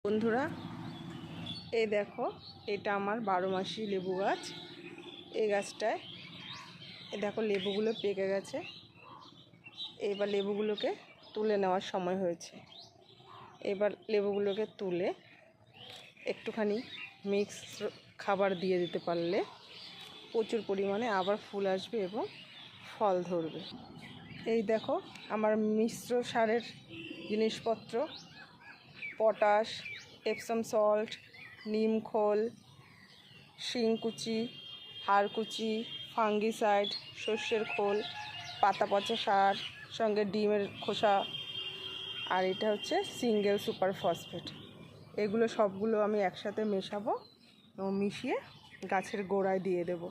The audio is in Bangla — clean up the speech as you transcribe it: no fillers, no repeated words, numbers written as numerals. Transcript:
বন্ধুরা, এই দেখো, এটা আমার 12 মাসি লেবু গাছ। এই গাছটায় দেখো লেবুগুলো পেকে গেছে। এবার লেবুগুলোকে তুলে নেওয়ার সময় হয়েছে। এবার লেবুগুলোকে তুলে একটুখানি মিক্স খাবার দিয়ে দিতে পারলে প্রচুর পরিমাণে আবার ফুল আসবে এবং ফল ধরবে। এই দেখো আমার মিশ্র সারের জিনিসপত্র: পটাশ, এপসম সল্ট, নিম খোল, শিংকুচি, হাড়কুচি, ফাঙ্গিসাইড, সর্ষের খোল, পাতা পচা সার, সঙ্গে ডিমের খোসা, আর এটা হচ্ছে সিঙ্গেল সুপার ফসফেট। এগুলো সবগুলো আমি একসাথে মেশাবো এবং মিশিয়ে গাছের গোড়ায় দিয়ে দেবো।